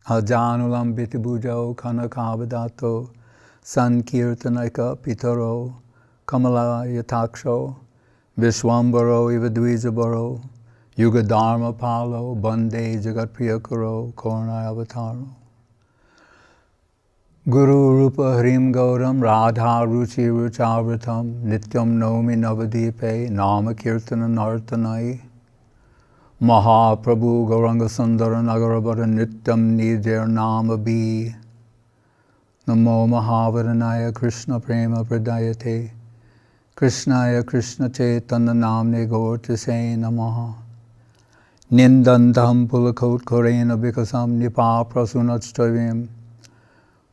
Ajanulam Bitibujo Kanakavadato Sankirtanaika Pitaro Kamala Yataksho Vishwambaro Ivadvijabaro Yuga Dharma Palo Bande Jagat Priyakaro Korna Avataro Guru Rupa Harim Gauram Radha Ruchi Ruchavratam Nityam Nomi Navadipe Nama Kirtana Nartanai Mahaprabhu Gauranga Sundara Nagarabara Nityam Nijar Nama Bi Namo Mahavaranaya Krishna-prem Pradayate Krishnaya Krishna Chaitanya Namne Gaurtise Namaha Nindandam Pulakot Korena Bikasam Nipa Prasunatstavim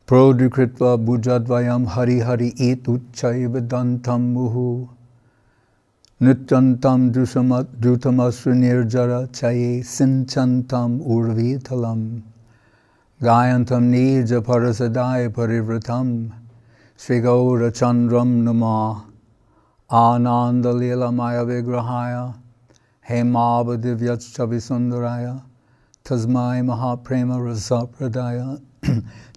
Prodikritva Bujadvayam Hari Hari It Uchai Vedantam Muhu Nityantam Drutamasri Nirjara Chaye Sinchantam Urvitalam Gayantam Nija Parasadaya Parivratam Sri Gaura Chandram Nama Ananda Lila Maya Vigrahaya Hemava Divyachchavi Sundaraya Tasmai Mahaprema Rasapradaya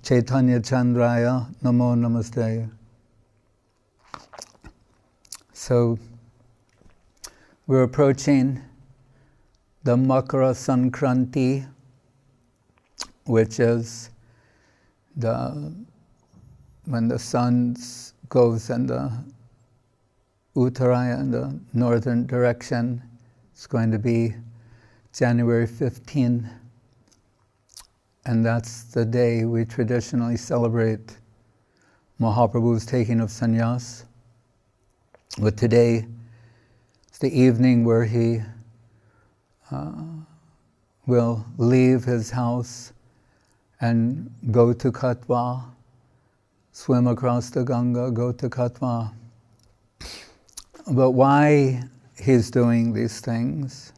Chaitanya Chandraya Namo Namaste. So we're approaching the Makara Sankranti, which is when the sun goes in the Uttaraya, in the northern direction. It's going to be January 15, and that's the day we traditionally celebrate Mahaprabhu's taking of sannyas. But today, it's the evening where he will leave his house and go to Katwa, swim across the Ganga, go to Katwa. But why he's doing these things,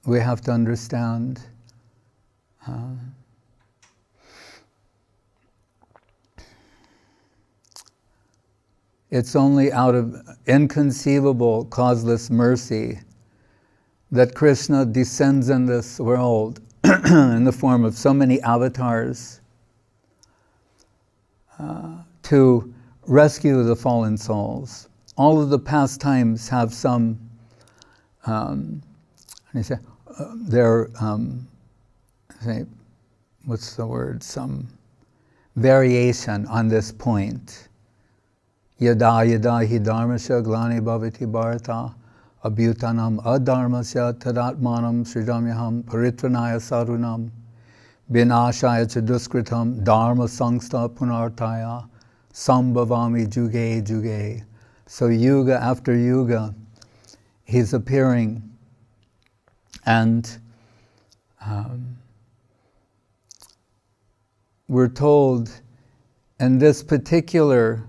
we have to understand. It's only out of inconceivable, causeless mercy that Krishna descends in this world in the form of so many avatars to rescue the fallen souls. All of the pastimes have some, some variation on this point. Yada yada hi dharmasya glani bhavati bharata abhyutanam adharmasya tadatmanam srijamyaham paritranaya sarunam vinashaya chaduskritam dharma sangsta punartaya sambhavami juge juge. So yuga after yuga, he's appearing, and we're told in this particular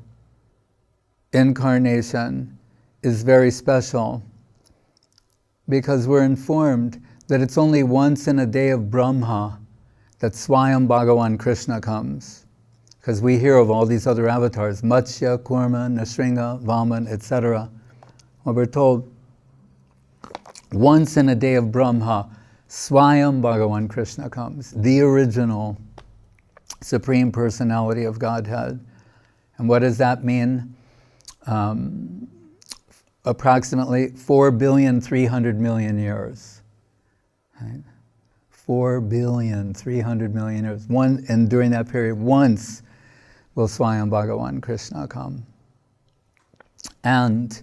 incarnation is very special because we're informed that it's only once in a day of Brahma that Swayam Bhagavan Krishna comes. Because we hear of all these other avatars, Matsya, Kurma, Nrsinga, Vaman, etc. Well, we're told once in a day of Brahma, Swayam Bhagavan Krishna comes, the original Supreme Personality of Godhead. And what does that mean? Approximately 4,300,000,000 years. Right? 4,300,000,000 years. And during that period, once will Swayam Bhagavan Krishna come. And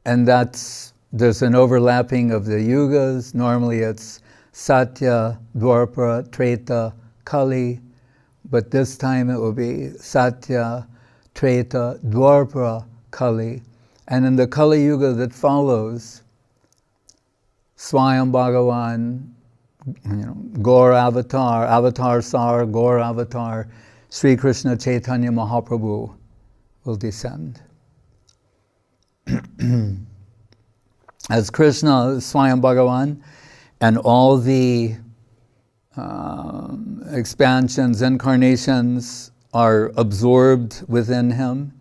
there's an overlapping of the yugas. Normally it's Satya, Dwapara, Treta, Kali, but this time it will be Satya, Treta, Dwapara, Kali. And in the Kali Yuga that follows, Swayam Bhagavan, Gaur Avatar, Avatar Sar, Gaur Avatar, Sri Krishna Chaitanya Mahaprabhu will descend. As Krishna, Swayam Bhagavan, and all the expansions, incarnations are absorbed within him,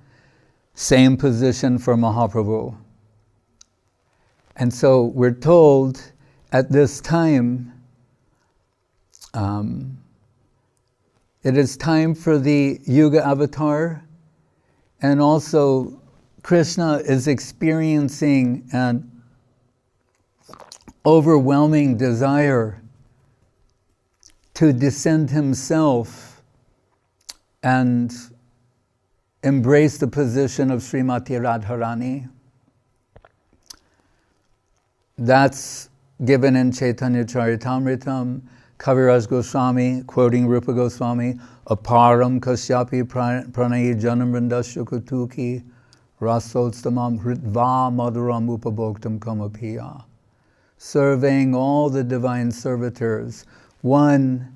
same position for Mahaprabhu. And so we're told at this time It is time for the Yuga avatar, and also Krishna is experiencing an overwhelming desire to descend himself and embrace the position of Srimati Radharani. That's given in Chaitanya Charitamritam. Kaviraj Goswami, quoting Rupa Goswami, aparam kasyapi pranayi janamrindasya kutuki rasotstamam hritva madhuram upabhoktam kamapiya. Surveying all the divine servitors, one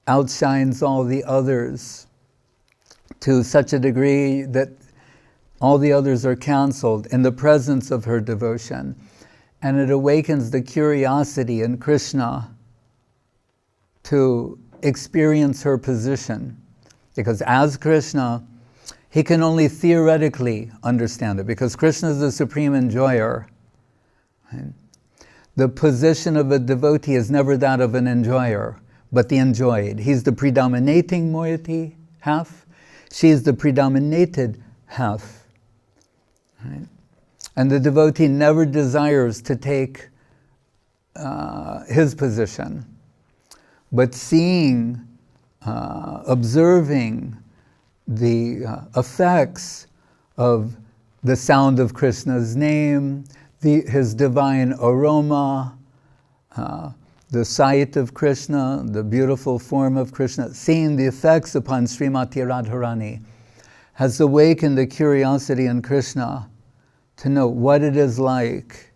outshines all the others to such a degree that all the others are cancelled in the presence of her devotion. And it awakens the curiosity in Krishna to experience her position. Because as Krishna, he can only theoretically understand it, because Krishna is the supreme enjoyer. Right? The position of a devotee is never that of an enjoyer, but the enjoyed. He's the predominating moiety, half. She is the predominated half. Right? And the devotee never desires to take his position, but seeing, observing the effects of the sound of Krishna's name, his divine aroma, the sight of Krishna, the beautiful form of Krishna, seeing the effects upon Srimati Radharani, has awakened the curiosity in Krishna to know what it is like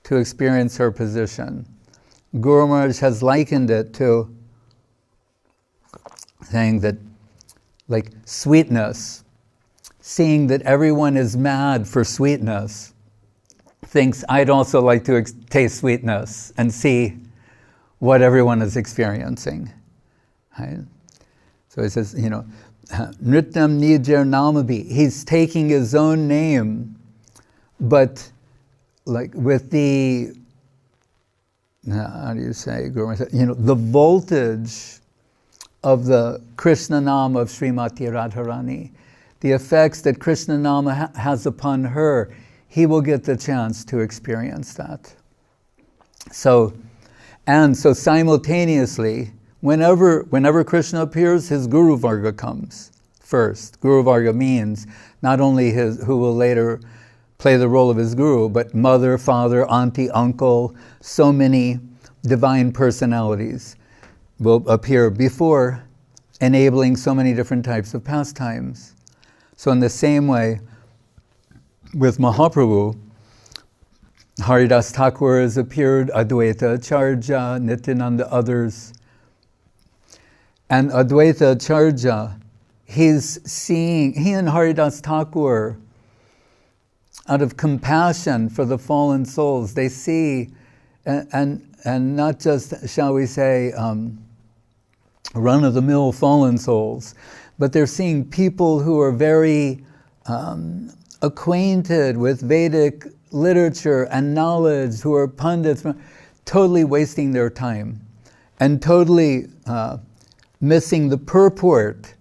to experience her position. Guru Maharaj has likened it to saying that, like sweetness, seeing that everyone is mad for sweetness, thinks, I'd also like to taste sweetness and see what everyone is experiencing. Right? So he says, Nrityam Nijar Namabi. He's taking his own name, but like with the, how do you say, the voltage of the Krishna Nama of Srimati Radharani, the effects that Krishna Nama has upon her, he will get the chance to experience that. So simultaneously, whenever Krishna appears, his guru-varga comes first. Guru-varga means not only who will later play the role of his guru, but mother, father, auntie, uncle, so many divine personalities will appear before, enabling so many different types of pastimes. So in the same way, with Mahaprabhu, Haridas Thakur has appeared, Advaita Acharya, Nityananda, others. And Advaita Acharya, he and Haridas Thakur, out of compassion for the fallen souls, they see, and not just, shall we say, run-of-the-mill fallen souls, but they're seeing people who are very acquainted with Vedic literature and knowledge, who are pandits, totally wasting their time and totally missing the purport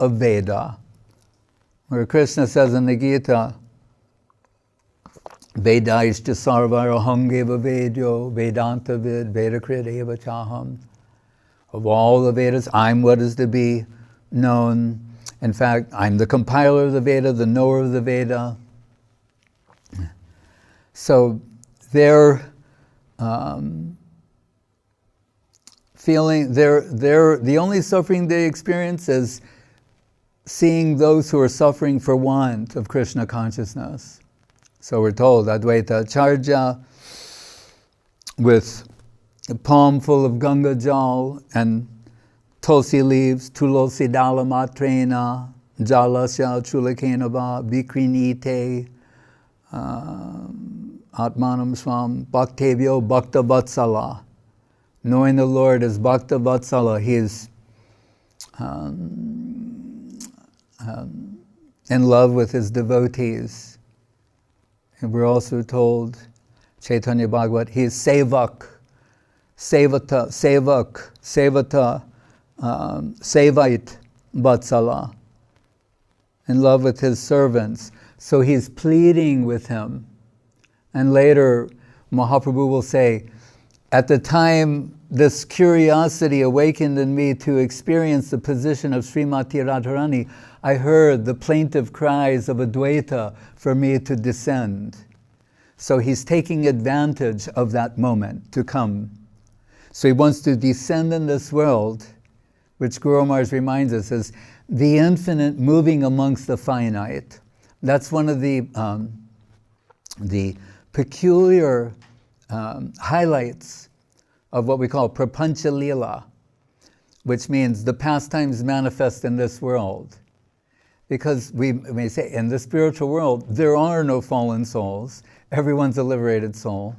of Veda. Where Krishna says in the Gita, Vedaishta sarvara hangeva vedyo vedanta vid vedakrit eva chaham. Of all the Vedas, I'm what is to be known. In fact, I'm the compiler of the Veda, the knower of the Veda. So they're feeling, the only suffering they experience is seeing those who are suffering for want of Krishna consciousness. So we're told, Advaita Acharya, with a palm full of Ganga jal and tulsi leaves, tulosi dala matrena, jalasya chulakenava, vikrinite, atmanam swam, bhaktevyo bhakta vatsala. Knowing the Lord as Bhakta Vatsala, He is in love with His devotees. And we're also told, Chaitanya Bhagavat, He is Sevak. sevata, sevak, sevata, sevait vatsala, in love with his servants. So he's pleading with him. And later, Mahaprabhu will say, at the time this curiosity awakened in me to experience the position of Srimati Radharani, I heard the plaintive cries of Advaita for me to descend. So he's taking advantage of that moment to come. So he wants to descend in this world, which Guru Maharaj reminds us is the infinite moving amongst the finite. That's one of the peculiar highlights of what we call prapancha lila, which means the pastimes manifest in this world. Because we may say, in the spiritual world, there are no fallen souls. Everyone's a liberated soul.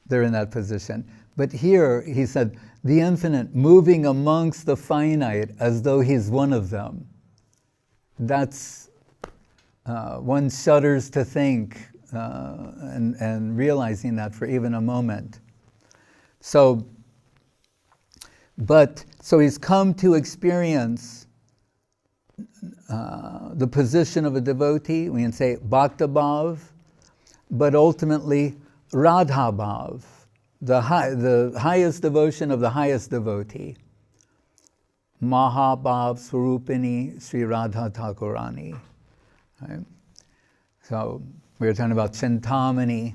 They're in that position. But here, he said, the infinite moving amongst the finite as though he's one of them. That's, one shudders to think, and realizing that for even a moment. So he's come to experience the position of a devotee. We can say Bhakta Bhav, but ultimately Radha Bhav, the highest devotion of the highest devotee. Mahabhav Swarupini Sri Radha Thakurani. Right? So we were talking about Chintamani.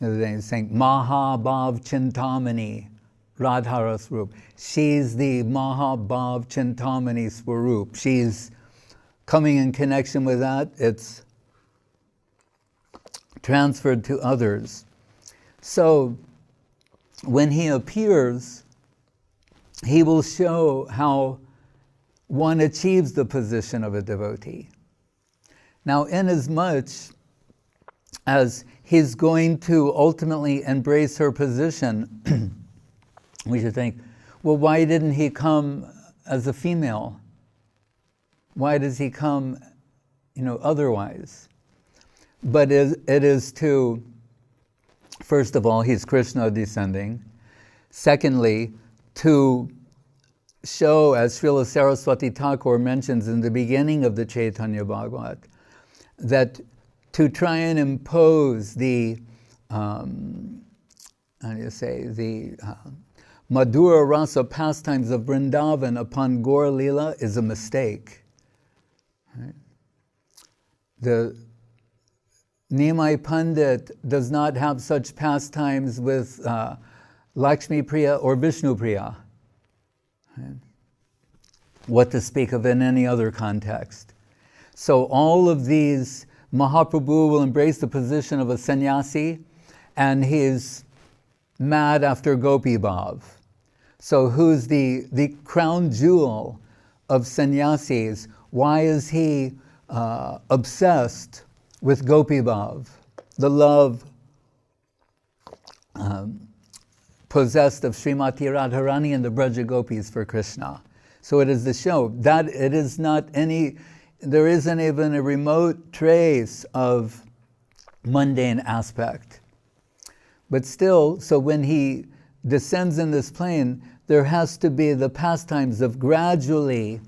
The other day, saying Mahabhav Chintamani Radhara Swarup. She's the Mahabhav Chintamani Swarup. She's coming in connection with that. It's transferred to others. So when he appears, he will show how one achieves the position of a devotee. Now, inasmuch as he's going to ultimately embrace her position, we should think, well, why didn't he come as a female? Why does he come, otherwise? But it is to, first of all, he's Krishna descending. Secondly, to show, as Srila Saraswati Thakur mentions in the beginning of the Chaitanya Bhagavat, that to try and impose the, Madhura Rasa pastimes of Vrindavan upon Gaur Lila is a mistake. Right? The Nimai Pandit does not have such pastimes with Lakshmi Priya or Vishnu Priya. Right? What to speak of in any other context. So all of these, Mahaprabhu will embrace the position of a sannyasi, and he is mad after Gopi Bhav. So who's the crown jewel of sannyasis? Why is he obsessed with Gopi Bhav, the love possessed of Srimati Radharani and the Braja Gopis for Krishna? So it is the show. That it is not any, there isn't even a remote trace of mundane aspect. But still, so when he descends in this plane, there has to be the pastimes of gradually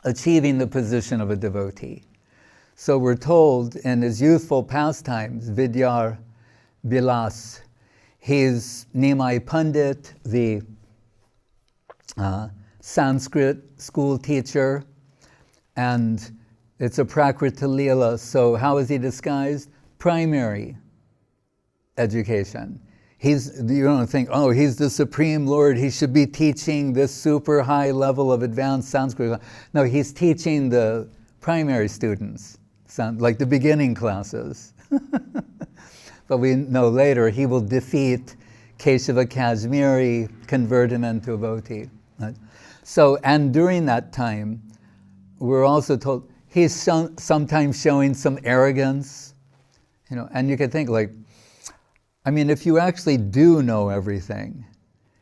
achieving the position of a devotee. So we're told in his youthful pastimes, Vidyar Bilas, he's Nimai Pandit, the Sanskrit school teacher, and it's a Prakrita Leela. So how is he disguised? Primary education. You don't think, oh, he's the Supreme Lord, he should be teaching this super high level of advanced Sanskrit. No, he's teaching the primary students, like the beginning classes. But we know later he will defeat Keshava Kashmiri, convert him into a devotee. Right? So, and during that time, we're also told he's sometimes showing some arrogance, and you could think if you actually do know everything,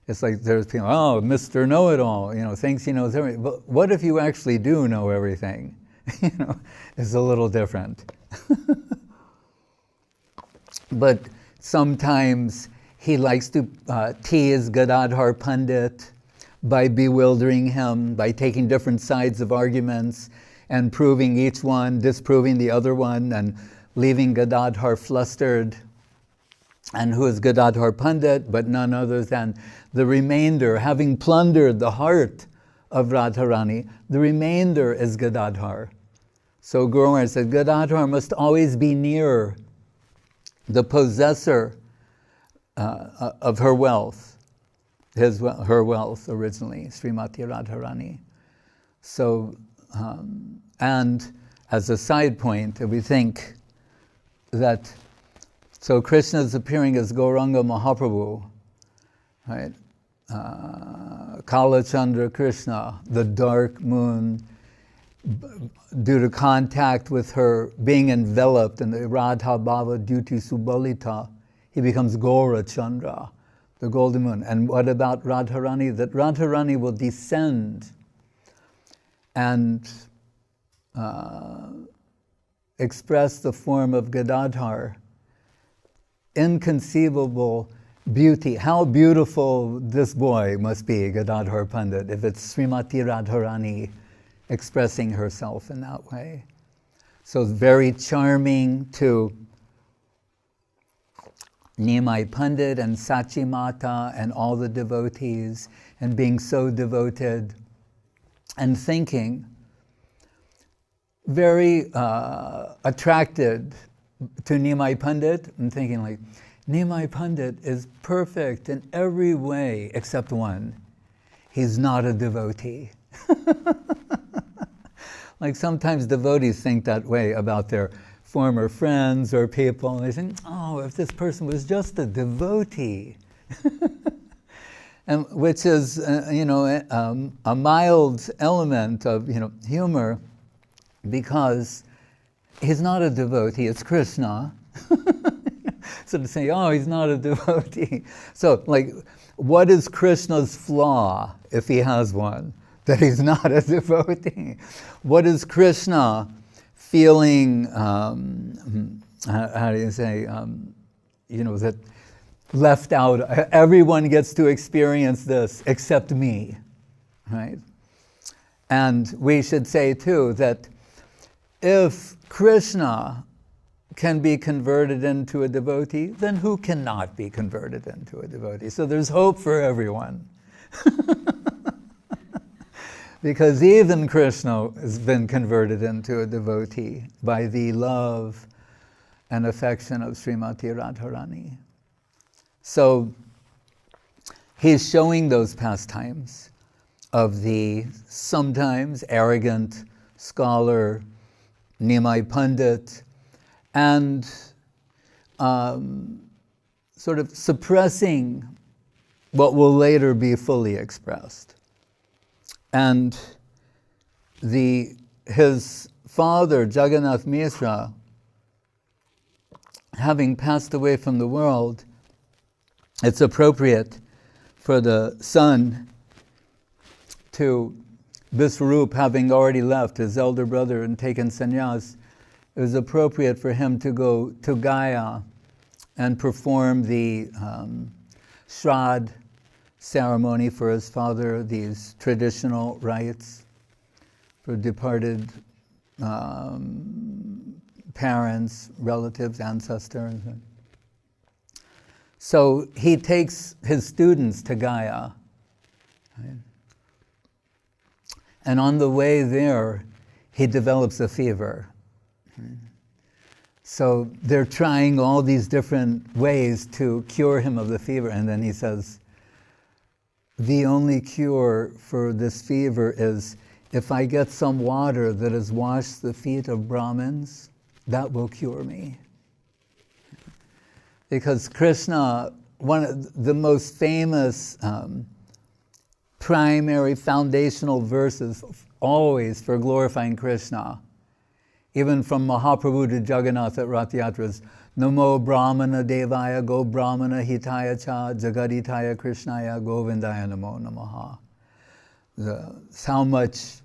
it's like there's people, oh, Mr. Know-it-all, thinks he knows everything. But what if you actually do know everything? It's a little different. But sometimes he likes to tease Gadadhar Pandit by bewildering him, by taking different sides of arguments and proving each one, disproving the other one, and leaving Gadadhar flustered. And who is Gadadhar Pandit, but none other than the remainder, having plundered the heart of Radharani, the remainder is Gadadhar. So Guru Maharaj said, Gadadhar must always be near the possessor of her wealth, her wealth originally, Srimati Radharani. So, and as a side point, we think that, so Krishna is appearing as Gauranga Mahaprabhu, right? Kala Chandra Krishna, the dark moon, due to contact with her, being enveloped in the Radha Bhava Duty Subalita, he becomes Gaura Chandra, the golden moon. And what about Radharani? That Radharani will descend and express the form of Gadadhar. Inconceivable beauty. How beautiful this boy must be, Gadadhar Pandit, if it's Srimati Radharani expressing herself in that way. So it's very charming to Nimai Pandit and Sachi-mata and all the devotees, and being so devoted and thinking very attracted to Nimai Pandit, and thinking like, Nimai Pandit is perfect in every way except one. He's not a devotee. Like sometimes devotees think that way about their former friends or people, and they think, oh, if this person was just a devotee. And which is, a mild element of, humor, because he's not a devotee, it's Krishna. So to say, oh, he's not a devotee. So, like, what is Krishna's flaw, if he has one, that he's not a devotee? What is Krishna feeling, how do you say, that left out? Everyone gets to experience this except me, right? And we should say, too, that if Krishna can be converted into a devotee, then who cannot be converted into a devotee? So there's hope for everyone. Because even Krishna has been converted into a devotee by the love and affection of Srimati Radharani. So he's showing those pastimes of the sometimes arrogant scholar Nimai Pandit, and sort of suppressing what will later be fully expressed. And his father, Jagannath Mishra, having passed away from the world, it's appropriate for the son to, Visvarup having already left, his elder brother, and taken sannyas, it was appropriate for him to go to Gaya and perform the Shraddh ceremony for his father, these traditional rites for departed parents, relatives, ancestors. So he takes his students to Gaya. Right? And on the way there, he develops a fever. So they're trying all these different ways to cure him of the fever, and then he says, the only cure for this fever is if I get some water that has washed the feet of Brahmins, that will cure me. Because Krishna, one of the most famous primary foundational verses always for glorifying Krishna, even from Mahaprabhu to Jagannath at Rath Yatras, Namo Brahmana Devaya Go Brahmana Hitaya Cha Jagaditaya Krishnaya Govindaya Namo Namaha. How much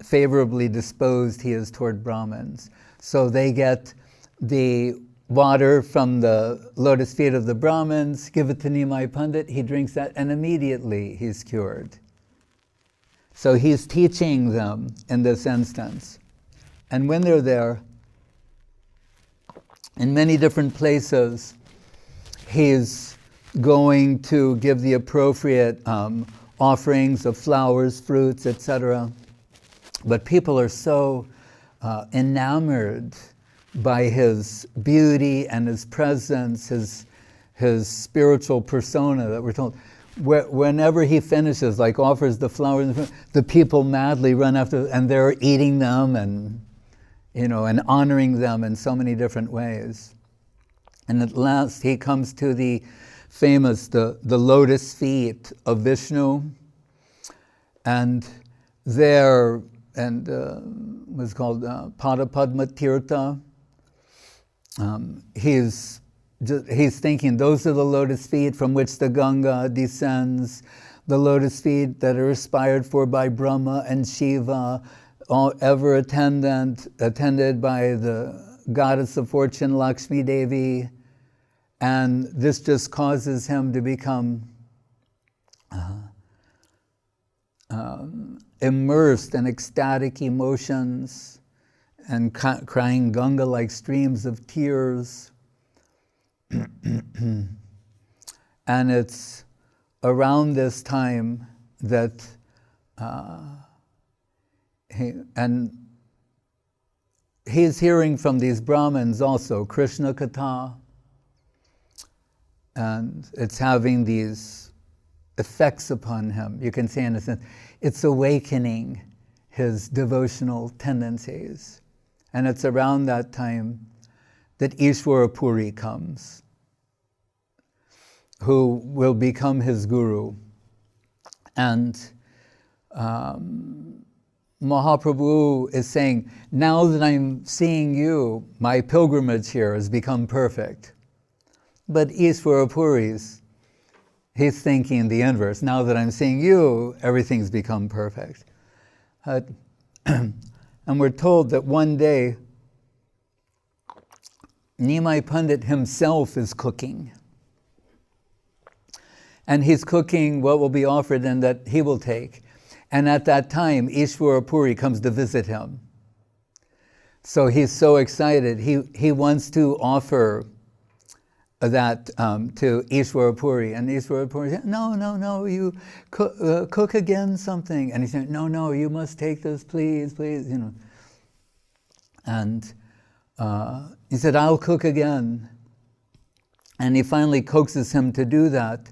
favorably disposed he is toward Brahmins. So they get the water from the lotus feet of the Brahmins, give it to Nimai Pandit, he drinks that, and immediately he's cured. So he's teaching them in this instance. And when they're there, in many different places, he's going to give the appropriate offerings of flowers, fruits, etc. But people are so enamored by his beauty and his presence, his spiritual persona, that we're told, whenever he finishes, like offers the flowers, the people madly run after, and they're eating them and, and honoring them in so many different ways. And at last he comes to the famous, the lotus feet of Vishnu, and there, and was called Pada Padma Tirtha. He's thinking, those are the lotus feet from which the Ganga descends, the lotus feet that are aspired for by Brahma and Shiva, all ever attended by the goddess of fortune, Lakshmi Devi. And this just causes him to become immersed in ecstatic emotions and crying Ganga-like streams of tears. And it's around this time that he's hearing from these Brahmins also Krishna Katha, and it's having these effects upon him. You can say, in a sense, it's awakening his devotional tendencies. And it's around that time that Ishvara Puri comes, who will become his guru. And Mahaprabhu is saying, now that I'm seeing you, my pilgrimage here has become perfect. But Ishvara Puri's, he's thinking the inverse. Now that I'm seeing you, everything's become perfect. And we're told that one day, Nimai Pandit himself is cooking. And he's cooking what will be offered and that he will take. And at that time, Ishvara Puri comes to visit him. So he's so excited. He wants to offer that to Ishvara Puri. And Ishvara Puri said, no, you cook again something. And he said, no, you must take this, please, And he said, I'll cook again. And he finally coaxes him to do that.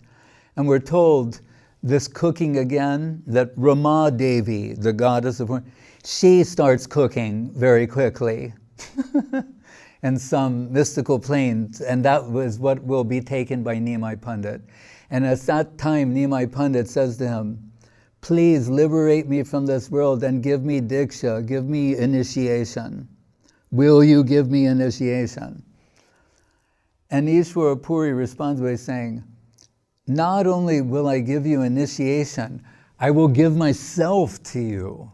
And we're told this cooking again, that Rama Devi, the goddess of war, she starts cooking very quickly in some mystical planes, and that was what will be taken by Nimai Pandit. And at that time, Nimai Pandit says to him, please liberate me from this world and give me diksha, give me initiation. Will you give me initiation? And Ishvara Puri responds by saying, not only will I give you initiation, I will give myself to you.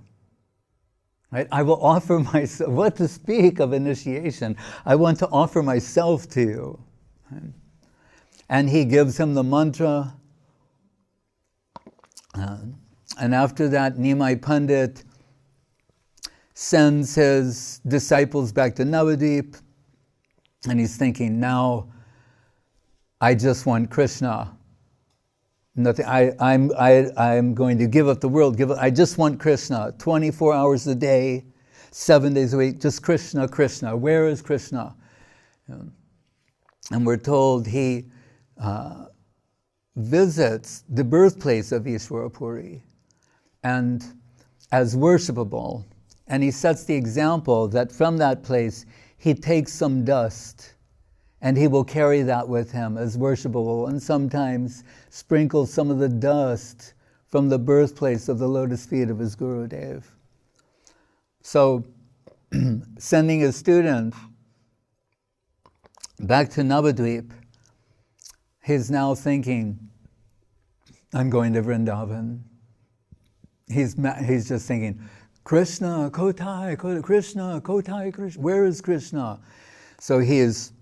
Right? I will offer myself. What to speak of initiation? I want to offer myself to you. Right? And he gives him the mantra. And after that, Nimai Pandit sends his disciples back to Navadvip. And he's thinking, now I just want Krishna. Nothing. I'm going to give up the world. I just want Krishna. 24 hours a day, 7 days a week. Just Krishna, Krishna. Where is Krishna? And we're told he visits the birthplace of Ishvara Puri, and as worshipable. And he sets the example that from that place he takes some dust, and he will carry that with him as worshipable, and sometimes sprinkle some of the dust from the birthplace of the lotus feet of his Gurudev. So, sending his student back to Navadvip, he's now thinking, I'm going to Vrindavan. He's just thinking, Krishna, Kotai, Krishna, Kotai, Krishna. Where is Krishna? So he is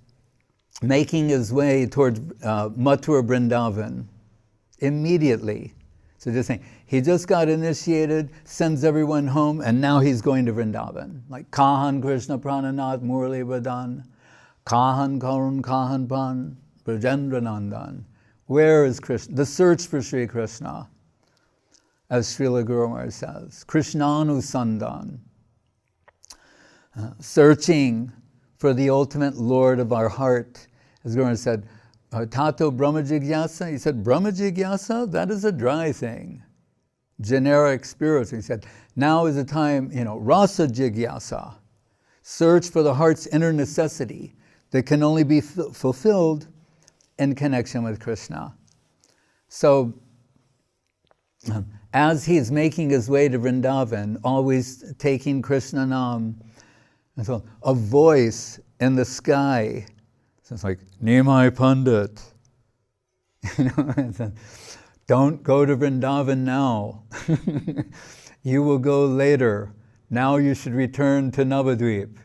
making his way toward Mathura Vrindavan immediately. So just saying, he just got initiated, sends everyone home, and now he's going to Vrindavan. Like Kahan Krishna Prananath Murli Vadan, Kahan Karun Kahan Pan, Brajendra Nandan. Where is Krishna? The search for Sri Krishna, as Srila Guru Maharaj says. Krishnanu Sandan. Searching for the ultimate Lord of our heart. As Guru Maharaj said, Tato Brahma Jigyasa. He said, Brahma Jigyasa, that is a dry thing. Generic spiritual. He said, now is the time, Rasa Jigyasa. Search for the heart's inner necessity that can only be fulfilled in connection with Krishna. So, as he's making his way to Vrindavan, always taking Krishna Nam, and so a voice in the sky, so it's like, Nimai Pandit, don't go to Vrindavan now. You will go later. Now you should return to Navadvip.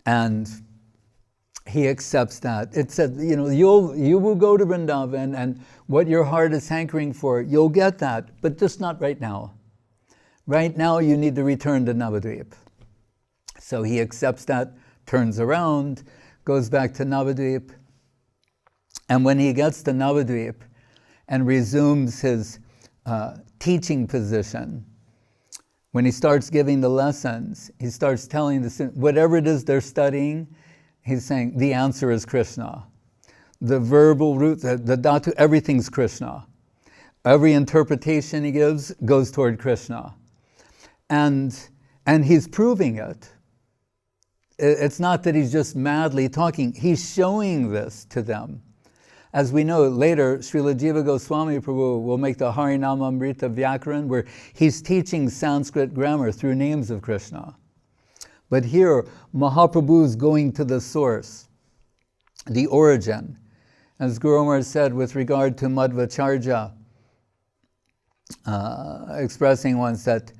And he accepts that. It said, you will go to Vrindavan, and what your heart is hankering for, you'll get that, but just not right now. Right now, you need to return to Navadvip. So he accepts that, turns around, goes back to Navadvip, and when he gets to Navadvip and resumes his teaching position, when he starts giving the lessons, he starts telling the students, whatever it is they're studying, he's saying, the answer is Krishna. The verbal root, the dhatu, everything's Krishna. Every interpretation he gives goes toward Krishna. And he's proving it. It's not that he's just madly talking. He's showing this to them. As we know later, Srila Jiva Goswami Prabhu will make the Harinamamrita Vyakaran, where he's teaching Sanskrit grammar through names of Krishna. But here, Mahaprabhu's going to the source, the origin. As Guru Maharaj said with regard to Madhvacharya, expressing once that,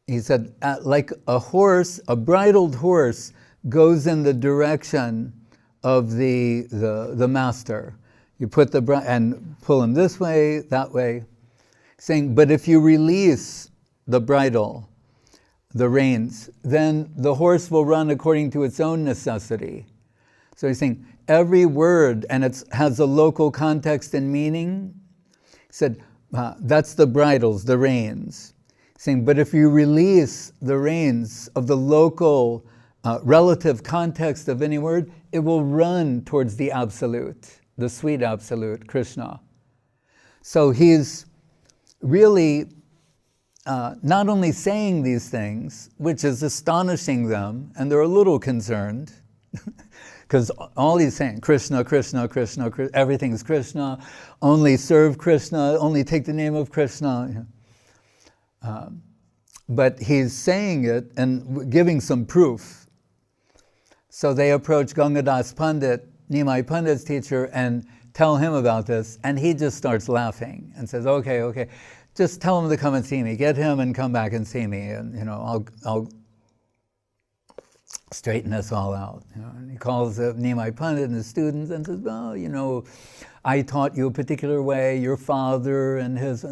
he said, like a horse, a bridled horse goes in the direction of the master. You put and pull him this way, that way. Saying, but if you release the bridle, the reins, then the horse will run according to its own necessity. So he's saying, every word, and it has a local context and meaning. He said, that's the bridles, the reins. He's saying, but if you release the reins of the local relative context of any word, it will run towards the absolute, the sweet absolute, Krishna. So he's really not only saying these things, which is astonishing them, and they're a little concerned, because all he's saying, Krishna, Krishna, Krishna, Krishna, everything's Krishna, only serve Krishna, only take the name of Krishna. But he's saying it and giving some proof. So they approach Gangadas Pandit, Nimai Pandit's teacher, and tell him about this, and he just starts laughing and says, okay, just tell him to come and see me. Get him and come back and see me, and I'll straighten this all out. And he calls Nimai Pandit and his students and says, well, I taught you a particular way, your father and his,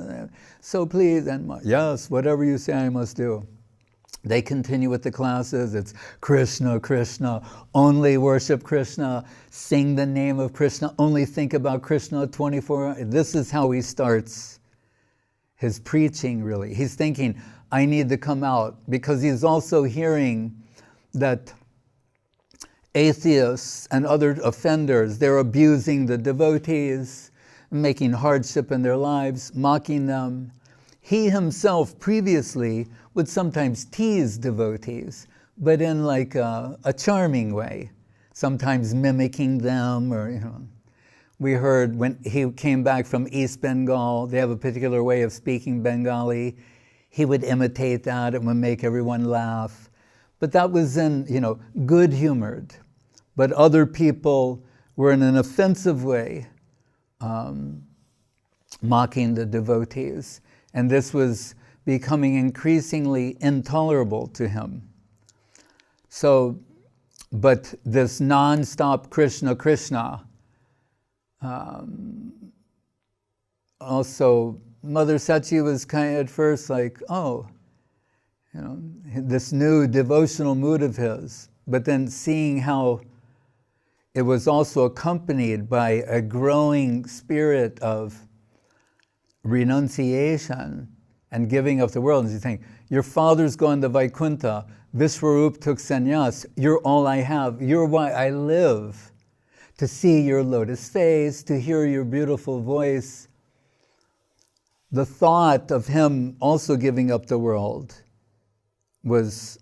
so please, and yes, whatever you say I must do. They continue with the classes. It's Krishna, Krishna, only worship Krishna, sing the name of Krishna, only think about Krishna 24 hours. This is how he starts his preaching, really. He's thinking, I need to come out, because he's also hearing that atheists and other offenders, they're abusing the devotees, making hardship in their lives, mocking them. He himself previously would sometimes tease devotees, but in like a charming way, sometimes mimicking them, or we heard when he came back from East Bengal, they have a particular way of speaking Bengali. He would imitate that and would make everyone laugh. But that was in, good-humored. But other people were in an offensive way mocking the devotees. And this was becoming increasingly intolerable to him. So, but this non-stop Krishna, Krishna, also Mother Sachi was kind of at first like, oh, you know, this new devotional mood of his, but then seeing how it was also accompanied by a growing spirit of renunciation and giving up the world. And you think, your father's gone to Vaikuntha, Vishwarup took sannyas, you're all I have, you're why I live, to see your lotus face, to hear your beautiful voice. The thought of him also giving up the world was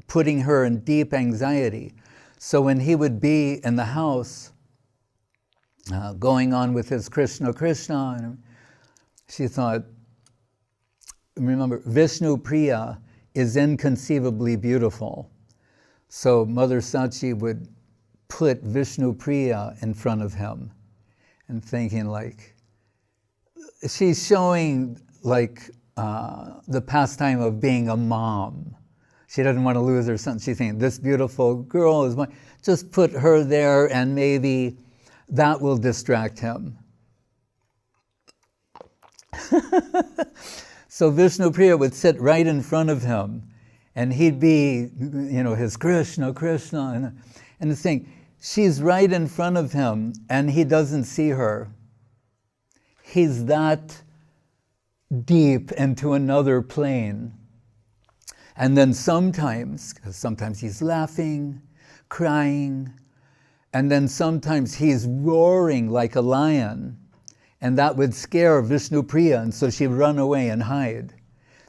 putting her in deep anxiety. So when he would be in the house, going on with his Krishna, Krishna, and she thought, remember, Vishnu Priya is inconceivably beautiful. So Mother Sachi would put Vishnu Priya in front of him and thinking like, she's showing like the pastime of being a mom. She doesn't want to lose her son. She's thinking, this beautiful girl is mine. Just put her there and maybe that will distract him. So Vishnu Priya would sit right in front of him and he'd be, you know, his Krishna, Krishna. And the thing, she's right in front of him and he doesn't see her. He's that deep into another plane. And then sometimes he's laughing, crying, and then sometimes he's roaring like a lion, and that would scare Vishnu Priya, and so she'd run away and hide.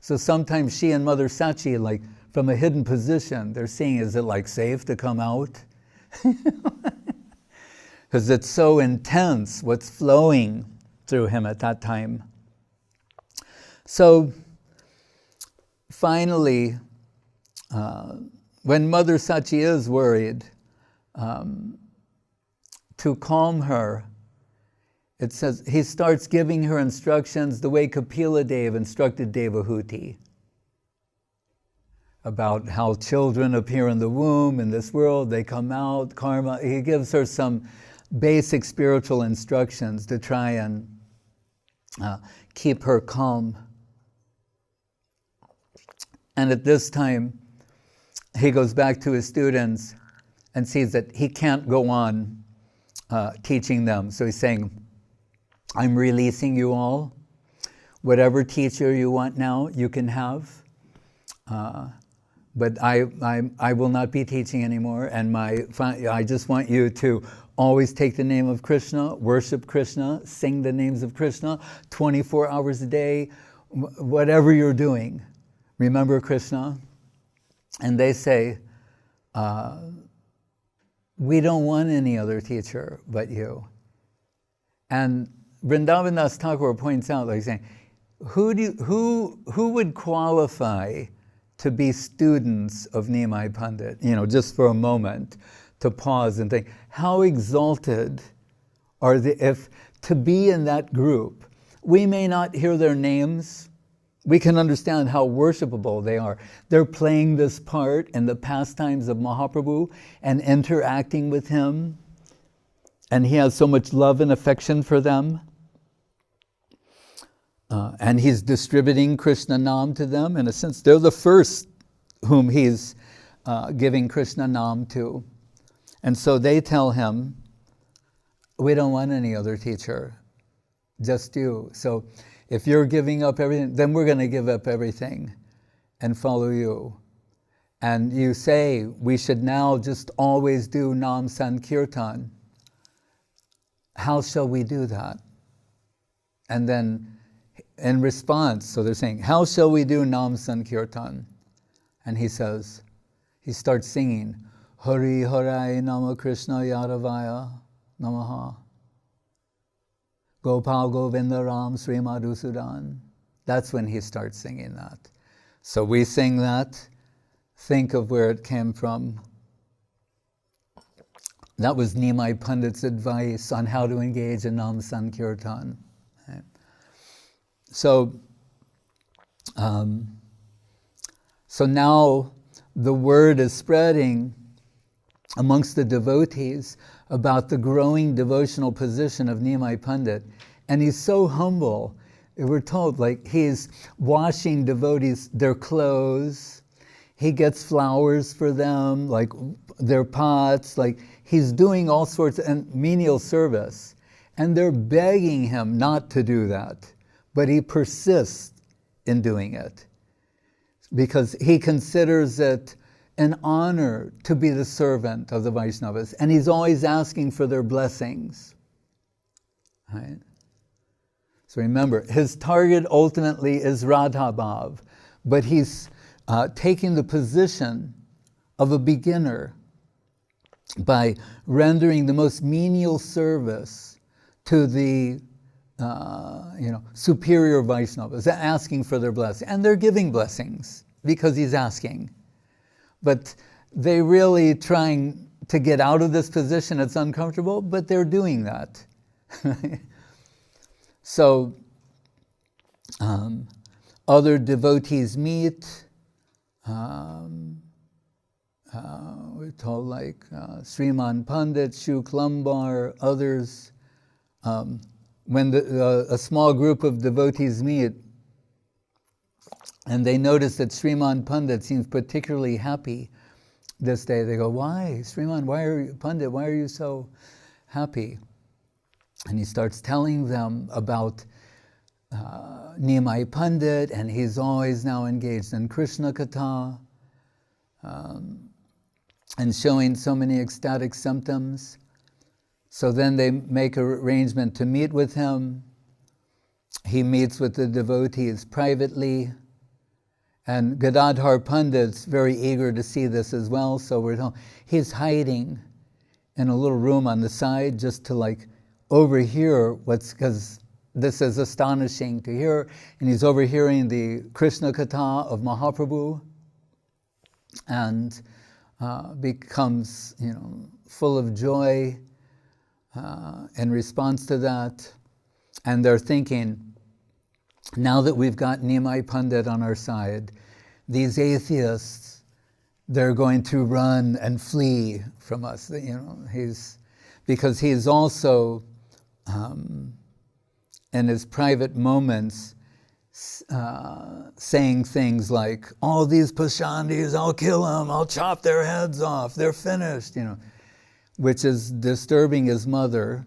So sometimes she and Mother Sachi, like from a hidden position, they're seeing, is it like safe to come out? Because it's so intense what's flowing through him at that time. So finally, when Mother Sachi is worried, to calm her, it says, he starts giving her instructions the way Kapila Dev instructed Devahuti about how children appear in the womb, in this world, they come out, karma. He gives her some basic spiritual instructions to try and keep her calm. And at this time, he goes back to his students and sees that he can't go on teaching them. So he's saying, I'm releasing you all. Whatever teacher you want now, you can have. But I will not be teaching anymore. And I just want you to always take the name of Krishna, worship Krishna, sing the names of Krishna, 24 hours a day, whatever you're doing. Remember Krishna? And they say, we don't want any other teacher but you. And Vrindavan Das Thakur points out, like saying, who would qualify to be students of Nimai Pandit? You know, just for a moment, to pause and think, how exalted are they if to be in that group? We may not hear their names. We can understand how worshipable they are. They're playing this part in the pastimes of Mahaprabhu and interacting with him. And he has so much love and affection for them. And he's distributing Krishna Nam to them. In a sense, they're the first whom he's giving Krishna Nam to. And so they tell him, we don't want any other teacher, just you. So if you're giving up everything, then we're going to give up everything and follow you. And you say, we should now just always do Nam-sankirtan. How shall we do that? And then in response, so they're saying, how shall we do Nam-sankirtan? And he says, he starts singing, Hari Harai Nama Krishna Yadavaya Namaha. Gopal Govinda Ram Sri Madhusudan. That's when he starts singing that. So we sing that, think of where it came from. That was Nimai Pandit's advice on how to engage in Nam-sankirtan. Right? So So now the word is spreading amongst the devotees about the growing devotional position of Nimai Pandit. And he's so humble. We're told, like, he's washing devotees their clothes. He gets flowers for them, like their pots. Like, he's doing all sorts of menial service. And they're begging him not to do that. But he persists in doing it because he considers it an honor to be the servant of the Vaishnavas. And he's always asking for their blessings. Right? So remember, his target ultimately is Radha Bhav, but he's taking the position of a beginner by rendering the most menial service to the superior Vaishnavas, asking for their blessing. And they're giving blessings because he's asking. But they're really trying to get out of this position. It's uncomfortable, but they're doing that. So other devotees meet. We're told, like Nimai Pandit, Shuk Lambar, others. When a small group of devotees meet, and they notice that Nimai Pandit seems particularly happy this day, they go, "Why, Nimai? Pandit, why are you so happy?" And he starts telling them about Nimai Pandit, and he's always now engaged in Krishna Katha, and showing so many ecstatic symptoms. So then they make an arrangement to meet with him. He meets with the devotees privately. And Gadadhar Pandit's very eager to see this as well, so we're told he's hiding in a little room on the side just to overhear because this is astonishing to hear, and he's overhearing the Krishna Katha of Mahaprabhu and becomes full of joy in response to that. And they're thinking, now that we've got Nimai Pandit on our side, these atheists, they're going to run and flee from us. Because he's also, in his private moments, saying things like, all these Pashandis, I'll kill them, I'll chop their heads off, they're finished, which is disturbing his mother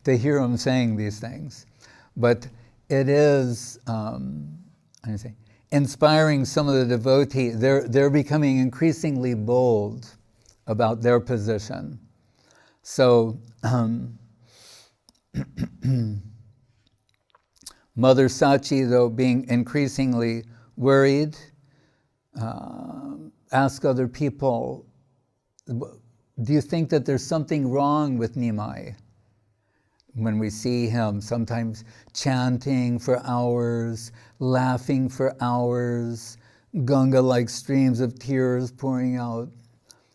to hear him saying these things. But it is inspiring some of the devotees. They're becoming increasingly bold about their position. So Mother Sachi, though, being increasingly worried, ask other people, do you think that there's something wrong with Nimai? When we see him sometimes chanting for hours, laughing for hours, Ganga-like streams of tears pouring out.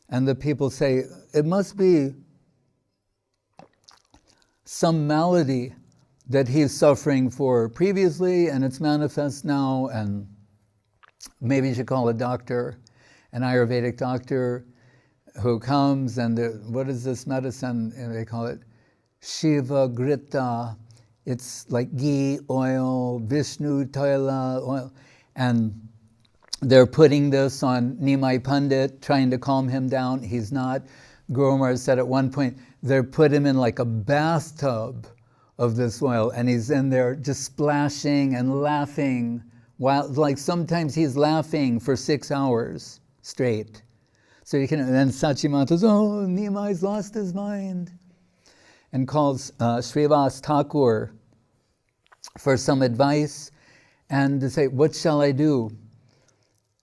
And the people say, it must be some malady that he's suffering for previously, and it's manifest now, and maybe you should call a doctor, an Ayurvedic doctor, who comes and what is this medicine? And they call it Shiva Grita. It's like ghee, oil, Vishnu, Toila, oil. And they're putting this on Nimai Pandit, trying to calm him down. He's not. Guru Maharaj said at one point, they put him in like a bathtub of this oil, and he's in there just splashing and laughing. While, like sometimes he's laughing for 6 hours straight. So you can, and then Sachi-mata says, oh, Nimai's lost his mind. And calls Srivas Thakur for some advice and to say, what shall I do?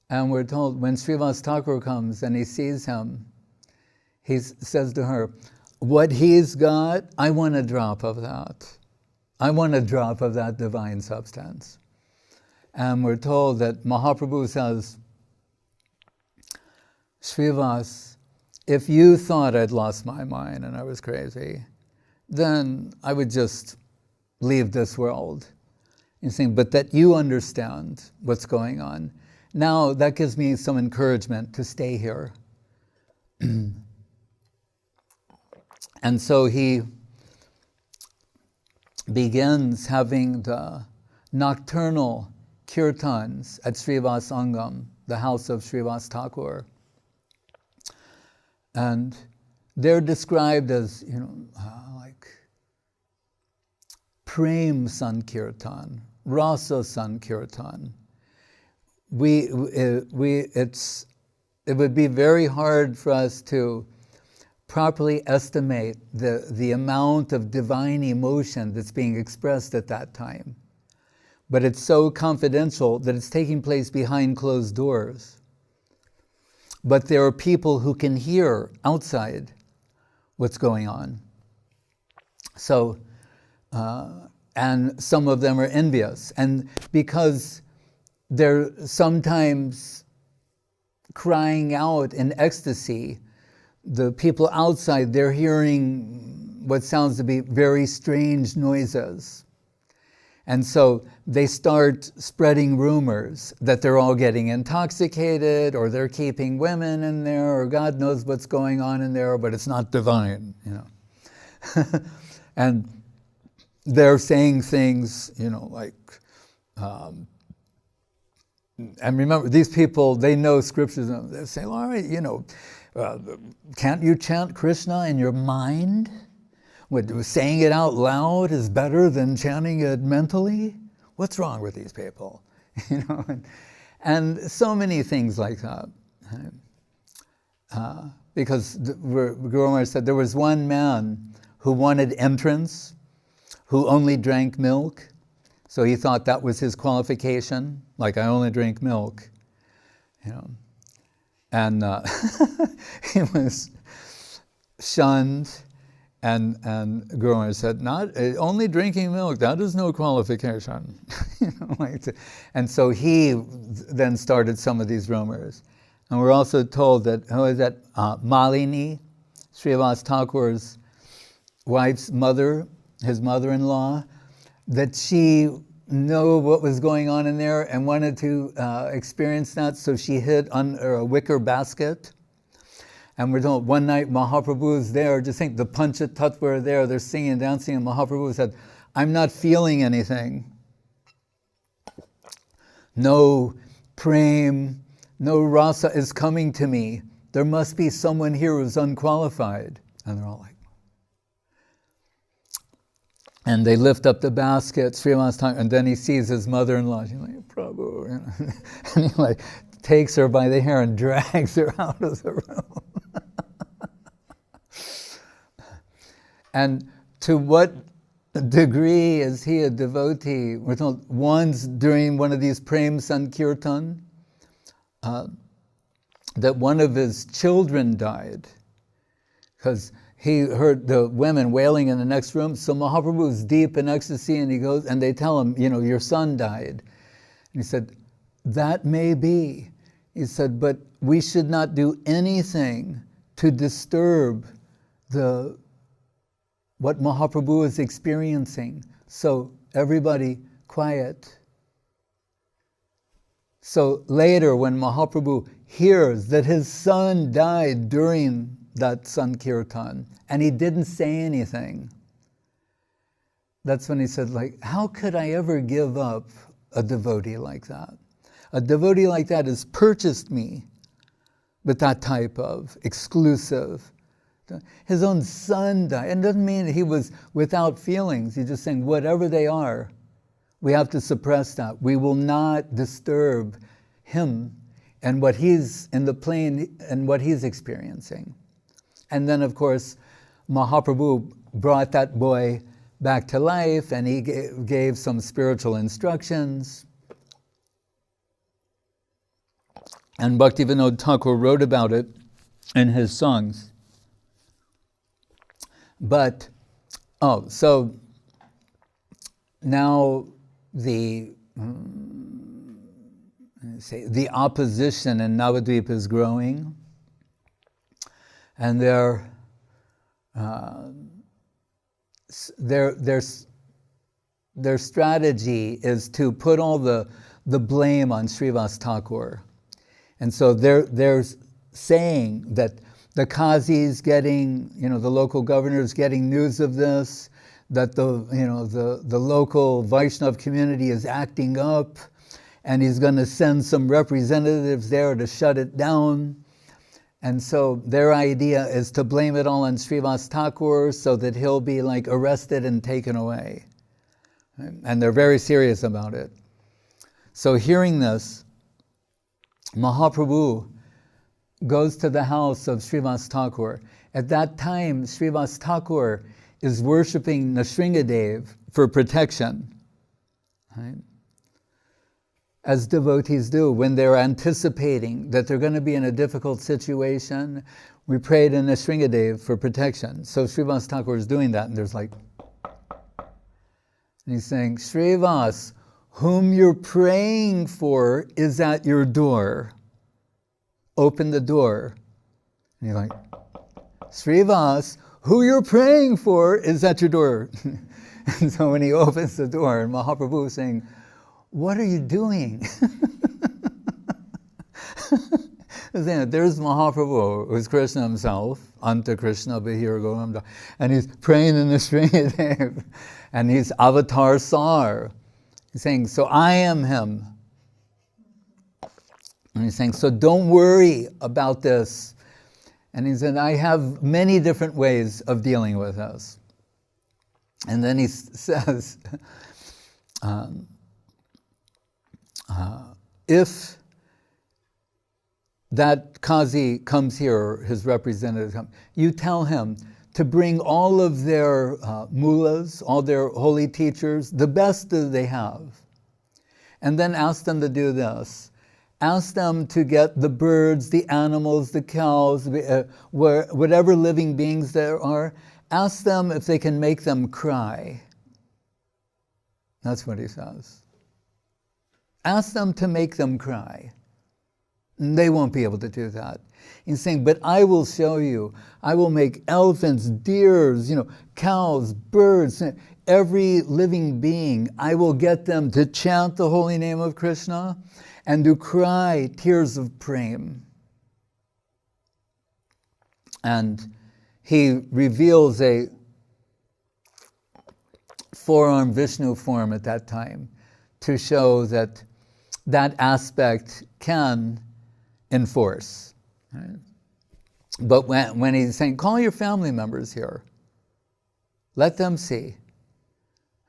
And we're told when Srivas Thakur comes and he sees him, he says to her, what he's got, I want a drop of that. I want a drop of that divine substance. And we're told that Mahaprabhu says, Srivas, if you thought I'd lost my mind and I was crazy, then I would just leave this world He's saying, but that you understand what's going on. Now that gives me some encouragement to stay here. And so he begins having the nocturnal kirtans at Srivas Angam, the house of Srivas Thakur. And they're described as, like Prem Sankirtan, Rasa Sankirtan. It would be very hard for us to properly estimate the amount of divine emotion that's being expressed at that time. But it's so confidential that it's taking place behind closed doors. But there are people who can hear outside what's going on. So, and some of them are envious. And because they're sometimes crying out in ecstasy, the people outside, they're hearing what sounds to be very strange noises. And so they start spreading rumors that they're all getting intoxicated, or they're keeping women in there, or God knows what's going on in there, but it's not divine, And they're saying things, like, and remember, these people, they know scriptures, and they say, all right, can't you chant Krishna in your mind? Saying it out loud is better than chanting it mentally? What's wrong with these people? And so many things like that. Because Guru Maharaj said there was one man who wanted entrance, who only drank milk. So he thought that was his qualification, like, I only drink milk. And he was shunned, and Guru Maharaj said, not only drinking milk, that is no qualification. And so he then started some of these rumors. And we're also told that, Malini, Srivas Thakur's wife's mother, his mother-in-law, that she knew what was going on in there and wanted to experience that, so she hid under a wicker basket. And we're told one night Mahaprabhu was there, just think the Pancha Tattva are there, they're singing and dancing, and Mahaprabhu said, I'm not feeling anything. No prem, no rasa is coming to me. There must be someone here who's unqualified. And they're all like, and they lift up the basket, Srimad Thakur, and then he sees his mother-in-law. She's like, Prabhu, and he like takes her by the hair and drags her out of the room. And to what degree is he a devotee? We're told once during one of these Prem Sankirtan, that one of his children died because he heard the women wailing in the next room. So Mahaprabhu's deep in ecstasy, and he goes, and they tell him, your son died. And he said, that may be. He said, but we should not do anything to disturb what Mahaprabhu is experiencing. So everybody quiet. So later, when Mahaprabhu hears that his son died during that Sankirtan, and he didn't say anything, that's when he said, how could I ever give up a devotee like that? A devotee like that has purchased me with that type of exclusive. His own son died. And it doesn't mean he was without feelings. He's just saying, whatever they are, we have to suppress that. We will not disturb him and what he's in the plane and what he's experiencing. And then, of course, Mahaprabhu brought that boy back to life, and he gave some spiritual instructions. And Bhaktivinoda Thakur wrote about it in his songs. But, so now the opposition in Navadvip is growing, and the their strategy is to put all the blame on Srivas Thakur. And so they're saying that the Kazi's getting, the local governor's getting news of this, that the local Vaishnav community is acting up, and he's going to send some representatives there to shut it down. And so their idea is to blame it all on Srivas Thakur so that he'll be arrested and taken away. And they're very serious about it. So hearing this, Mahaprabhu goes to the house of Srivas Thakur. At that time, Srivas Thakur is worshipping Nrsingadev for protection. Right? As devotees do, when they're anticipating that they're going to be in a difficult situation, we pray to Nrsingadev for protection. So Srivas Thakur is doing that, and there's and he's saying, Srivas, whom you're praying for is at your door. Open the door. And you're like, Srivas, who you're praying for is at your door. And so when he opens the door, and Mahaprabhu is saying, what are you doing? There's Mahaprabhu, who's Krishna himself, Anta Krishna Bahir Govinda, and he's praying in the Sringadev, and he's Avatar Sar. He's saying, so I am him. And he's saying, so don't worry about this. And he said, I have many different ways of dealing with this. And then he says, if that Kazi comes here, his representative comes, you tell him to bring all of their mullahs, all their holy teachers, the best that they have. And then ask them to do this. Ask them to get the birds, the animals, the cows, whatever living beings there are, ask them if they can make them cry. That's what he says. Ask them to make them cry. And they won't be able to do that. He's saying, but I will show you. I will make elephants, deers, cows, birds, every living being. I will get them to chant the holy name of Krishna and to cry tears of prem. And he reveals a four-armed Vishnu form at that time to show that that aspect can enforce. Right? But when he's saying, call your family members here, let them see.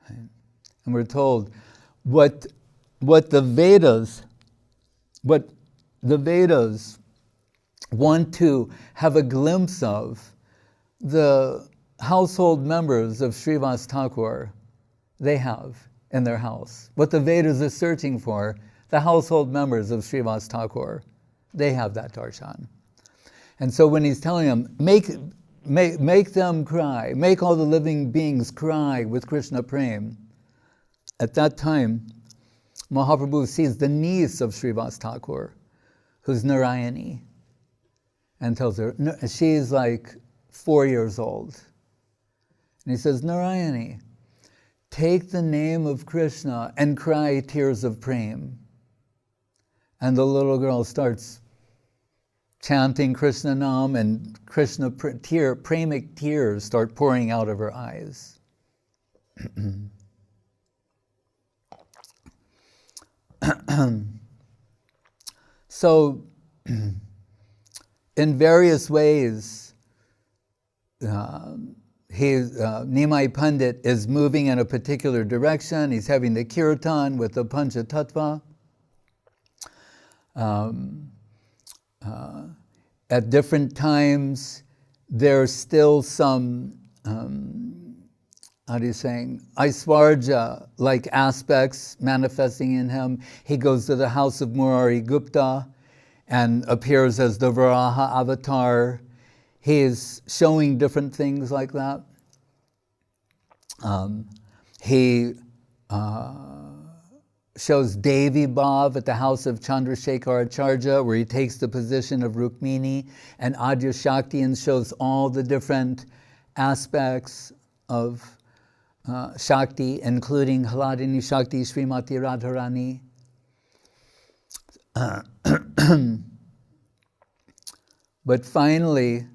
Right? And we're told what the Vedas want to have a glimpse of, the household members of Srivas Thakur, they have in their house. What the Vedas are searching for, the household members of Srivas Thakur, they have that darshan. And so when he's telling them, make them cry, make all the living beings cry with Krishna-prem, at that time, Mahaprabhu sees the niece of Srivas Thakur, who's Narayani, and tells her, she's 4 years old. And he says, Narayani, take the name of Krishna and cry tears of prem. And the little girl starts chanting Krishna Nam, and premic tears start pouring out of her eyes. So, in various ways, Nimai Pandit is moving in a particular direction. He's having the kirtan with the Panchatattva. At different times, there's still some, Aishwarja-like aspects manifesting in him. He goes to the house of Murari Gupta and appears as the Varaha avatar. He is showing different things like that. He shows Devi Bhav at the house of Chandrasekhar Acharya, where he takes the position of Rukmini, and Adya Shakti, and shows all the different aspects of Shakti, including Haladini Shakti, Srimati Radharani. But finally,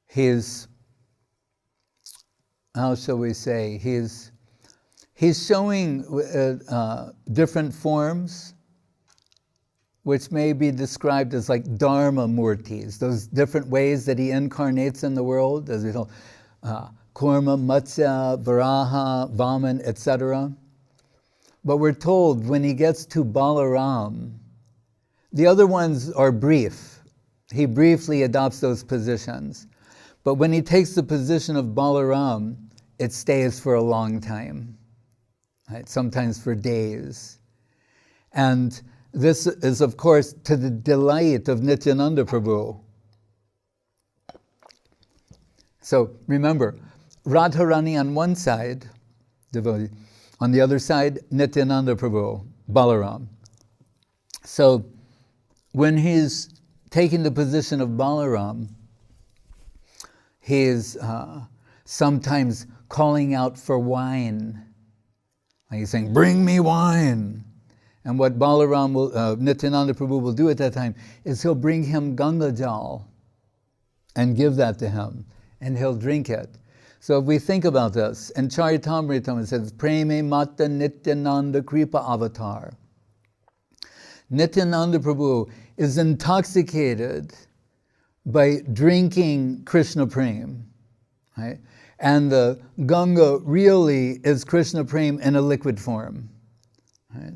he's, how shall we say, he's showing different forms, which may be described as like dharma murtis, those different ways that he incarnates in the world, as we call Kurma, Matsya, Varaha, Vaman, etc. But we're told when he gets to Balaram, the other ones are brief. He briefly adopts those positions. But when he takes the position of Balaram, it stays for a long time, right? Sometimes for days. And this is, of course, to the delight of Nityananda Prabhu. So remember, Radharani on one side, devotee, on the other side, Nityananda Prabhu, Balaram. So when he's taking the position of Balaram, he's sometimes calling out for wine. He's saying, bring me wine. And what Balaram will, Nityananda Prabhu will do at that time is he'll bring him Ganga Jal and give that to him, and he'll drink it. So if we think about this, in Charitamritam it says, Preme Mata Nityananda Kripa Avatar. Nityananda Prabhu is intoxicated by drinking Krishna-prem, right? And the Ganga really is Krishna-prem in a liquid form, right?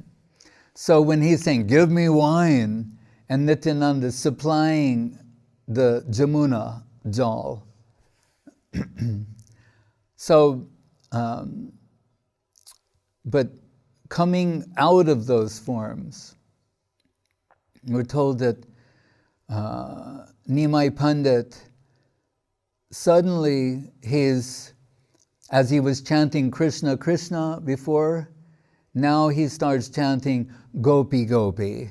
So when he's saying, give me wine, and Nityananda is supplying the Jamuna Jal. So, but coming out of those forms, we're told that Nimai Pandit, suddenly as he was chanting Krishna, Krishna before, now he starts chanting Gopi, Gopi.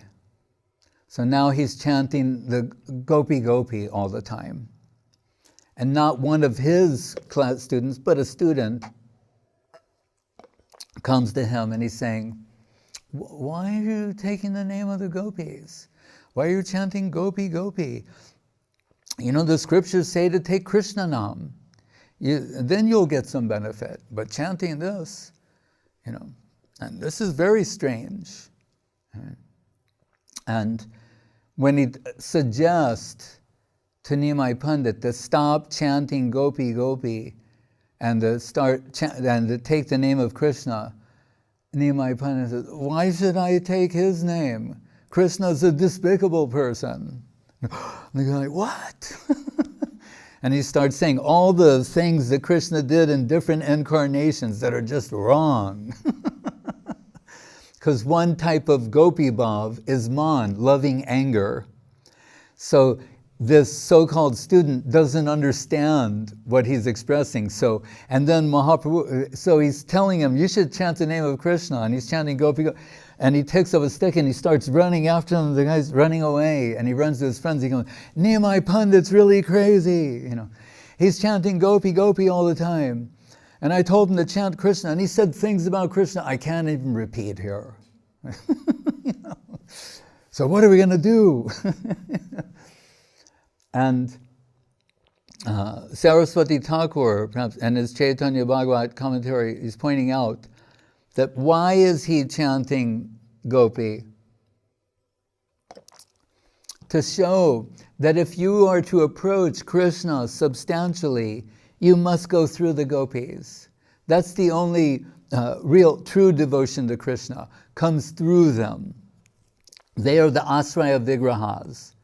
So now he's chanting the Gopi, Gopi all the time. And not one of his class students, but a student comes to him and he's saying, why are you taking the name of the gopis? Why are you chanting Gopi, Gopi? You know, the scriptures say to take Krishna Nam. Then you'll get some benefit. But chanting this, you know, and this is very strange. Right? And when he suggests to Nimai Pandit to stop chanting Gopi, Gopi and to take the name of Krishna, Nimai Pandit says, why should I take his name? Krishna's a despicable person. And the guy, what? And he starts saying all the things that Krishna did in different incarnations that are just wrong. Because one type of Gopi Bhav is man, loving anger. So this so-called student doesn't understand what he's expressing. So, and then Mahaprabhu, so he's telling him, you should chant the name of Krishna, and he's chanting Gopi, Gopi, and he takes up a stick and he starts running after him, the guy's running away, and he runs to his friends, he goes, Nimai Pandit's really crazy, you know. He's chanting Gopi, Gopi all the time. And I told him to chant Krishna, and he said things about Krishna I can't even repeat here. You know? So what are we going to do? And Saraswati Thakur, perhaps, in his Chaitanya Bhagavat commentary, is pointing out that why is he chanting Gopi? To show that if you are to approach Krishna substantially, you must go through the gopis. That's the only real, true devotion to Krishna, comes through them. They are the asraya vigrahas,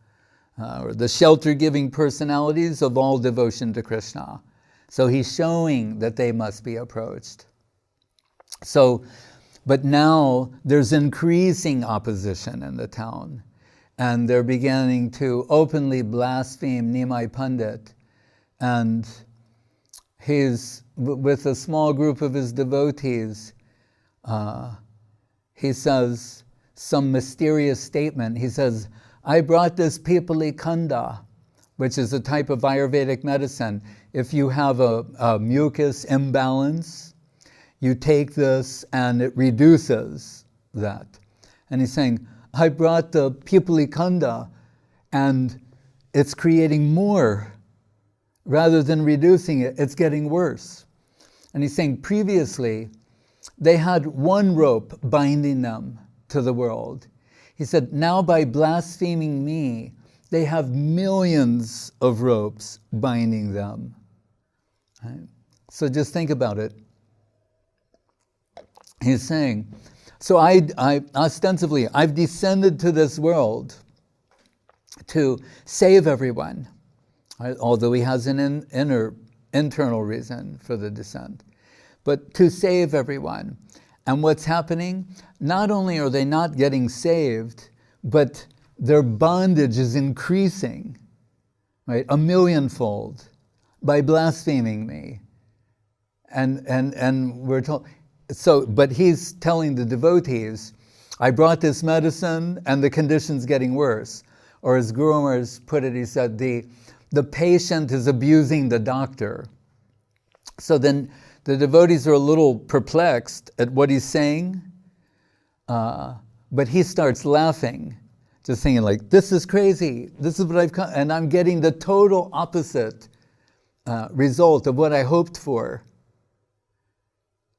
or the shelter-giving personalities of all devotion to Krishna. So he's showing that they must be approached. So, but now there's increasing opposition in the town, and they're beginning to openly blaspheme Nimai Pandit, and he's, with a small group of his devotees, he says some mysterious statement. He says, I brought this Pipali Kanda, which is a type of Ayurvedic medicine. If you have a mucus imbalance, you take this and it reduces that. And he's saying, I brought the Pipalikanda and it's creating more. Rather than reducing it, it's getting worse. And he's saying previously, they had one rope binding them to the world. He said, now by blaspheming me, they have millions of ropes binding them. Right? So just think about it. He's saying, so I ostensibly, I've descended to this world to save everyone, right? Although he has an internal reason for the descent, but to save everyone. And what's happening? Not only are they not getting saved, but their bondage is increasing, right? 1,000,000-fold by blaspheming me. And we're told, so, but he's telling the devotees, I brought this medicine and the condition's getting worse. Or as Guru Maharaj put it, he said, the patient is abusing the doctor. So then the devotees are a little perplexed at what he's saying, but he starts laughing, just thinking like, this is crazy, this is what I've come, and I'm getting the total opposite result of what I hoped for.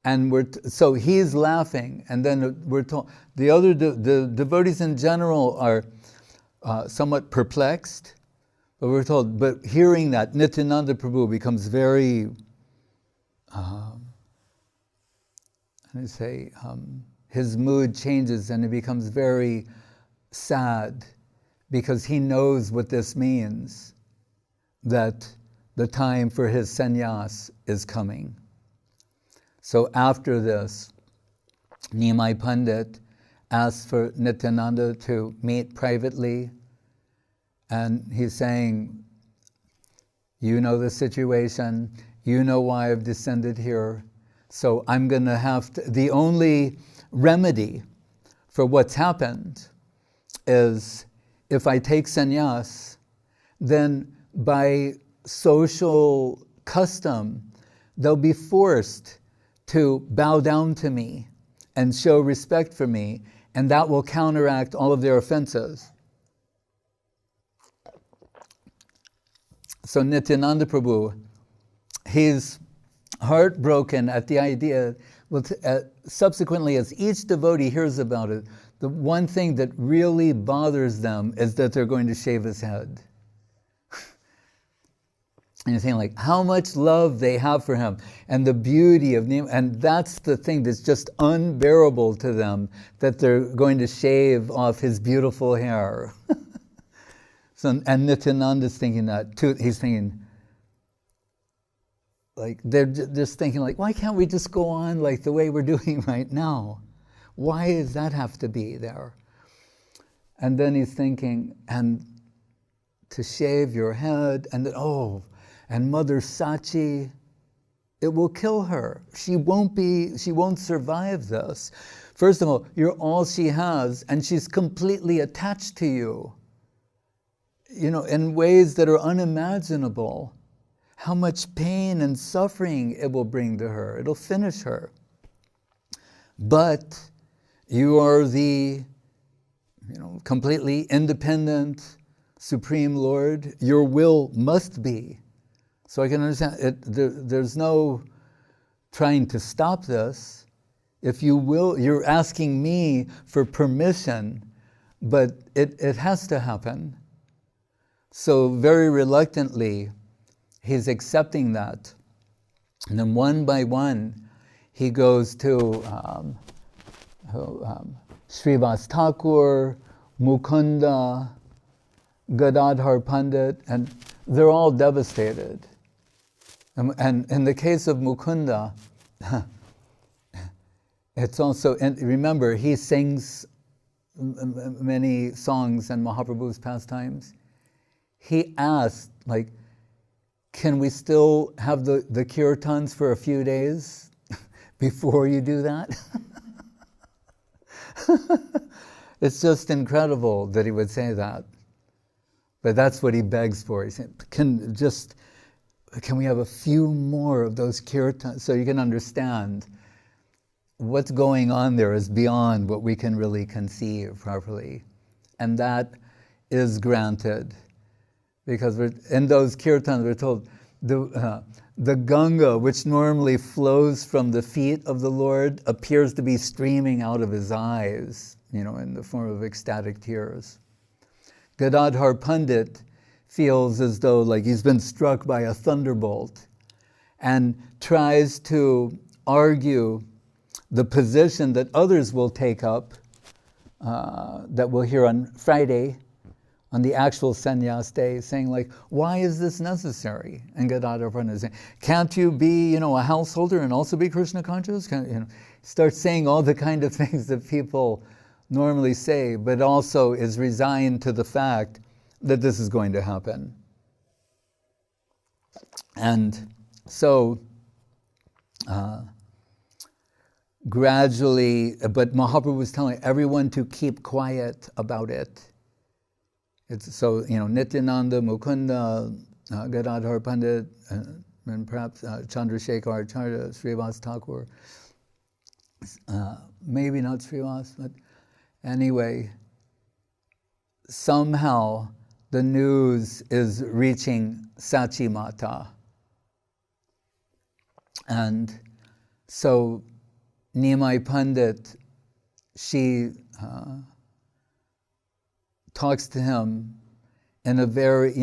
And so he's laughing, and then we're told, the devotees in general are somewhat perplexed, but we're told, but hearing that, Nityananda Prabhu becomes very, his mood changes and he becomes very sad because he knows what this means, that the time for his sannyas is coming. So after this, Nimai Pandit asked for Nityananda to meet privately, and he's saying, you know the situation, you know why I've descended here, so I'm going to have to, the only remedy for what's happened is if I take sannyas, then by social custom, they'll be forced to bow down to me and show respect for me, and that will counteract all of their offenses. So Nityananda Prabhu, he's heartbroken at the idea, subsequently as each devotee hears about it, the one thing that really bothers them is that they're going to shave his head. And you're saying like how much love they have for him and the beauty of Nimai, and that's the thing that's just unbearable to them, that they're going to shave off his beautiful hair. So, and Nityananda's thinking that too. He's thinking, like, they're just thinking like, why can't we just go on like the way we're doing right now? Why does that have to be there? And then he's thinking, and to shave your head, and then, oh, and Mother Sachi, it will kill her. She won't survive this. First of all, you're all she has, and she's completely attached to you, you know, in ways that are unimaginable. How much pain and suffering it will bring to her. It'll finish her. But you are the, completely independent, Supreme Lord. Your will must be. So I can understand it. There's no trying to stop this. If you will, you're asking me for permission, but it has to happen. So very reluctantly, he's accepting that. And then one by one, he goes to Srivas Thakur, Mukunda, Gadadhar Pandit, and they're all devastated. And in the case of Mukunda, it's also, and remember, he sings many songs in Mahaprabhu's pastimes. He asked, like, can we still have the kirtans for a few days before you do that? It's just incredible that he would say that. But that's what he begs for. He said, can we have a few more of those kirtans so you can understand what's going on there is beyond what we can really conceive properly. And that is granted. Because in those kirtans we're told, the Ganga, which normally flows from the feet of the Lord, appears to be streaming out of his eyes, in the form of ecstatic tears. Gadadhar Pandit feels as though like he's been struck by a thunderbolt and tries to argue the position that others will take up, that we'll hear on Friday, on the actual Sannyas day, saying like, why is this necessary? And Gadadhar Pandit is saying, can't you be, a householder and also be Krishna conscious? Start saying all the kind of things that people normally say, but also is resigned to the fact that this is going to happen. And so, gradually, but Mahaprabhu was telling everyone to keep quiet about it. It's so, Nityananda, Mukunda, Gadadhar Pandit, and perhaps Chandrasekhar Acharya, Srivas Thakur, maybe not Srivas, but anyway, somehow the news is reaching Sachi-mata. And so Nimai Pandit, she talks to him in a very,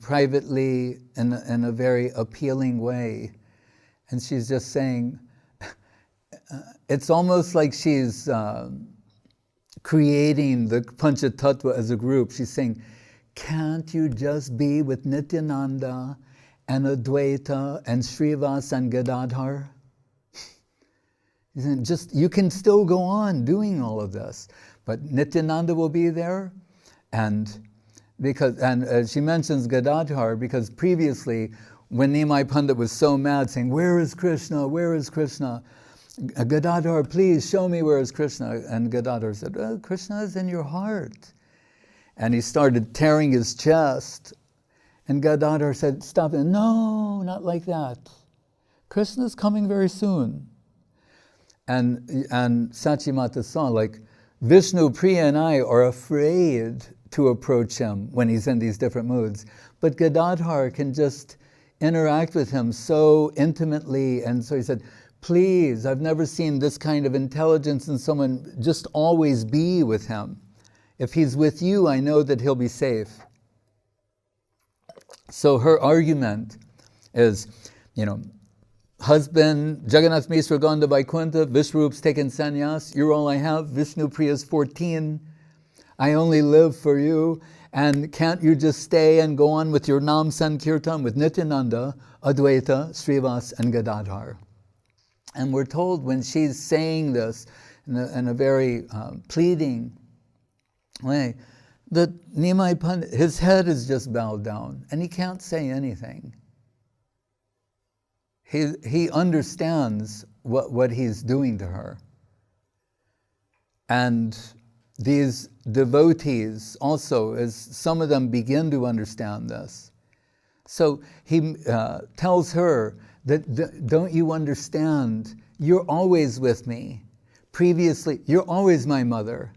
privately, in a very appealing way. And she's just saying, it's almost like she's creating the Panchatattva as a group. She's saying, can't you just be with Nityananda and Advaita and Srivas and Gadadhar? You can still go on doing all of this, but Nityananda will be there, and she mentions Gadadhar because previously, when Nimai Pandit was so mad, saying, "Where is Krishna? Where is Krishna? Gadadhar, please show me where is Krishna." And Gadadhar said, "Oh, Krishna is in your heart." And he started tearing his chest, and Gadadhar said, "Stop it! No, not like that. Krishna is coming very soon." And Sachi-mata saw, like, Vishnu, Priya, and I are afraid to approach him when he's in these different moods. But Gadadhar can just interact with him so intimately. And so he said, "Please, I've never seen this kind of intelligence in someone. Just always be with him. If he's with you, I know that he'll be safe." So her argument is, husband, Jagannath Mishra gone to Vaikuntha, Vishwarup's taken sannyas, you're all I have, Vishnu Priya's 14, I only live for you, and can't you just stay and go on with your Nam-sankirtan with Nityananda, Advaita, Srivas, and Gadadhar? And we're told when she's saying this in a very pleading way, that Nimai Pandit, his head is just bowed down, and he can't say anything. He understands what he's doing to her. And these devotees also, as some of them begin to understand this. So he tells her that, don't you understand? You're always with me. Previously, you're always my mother.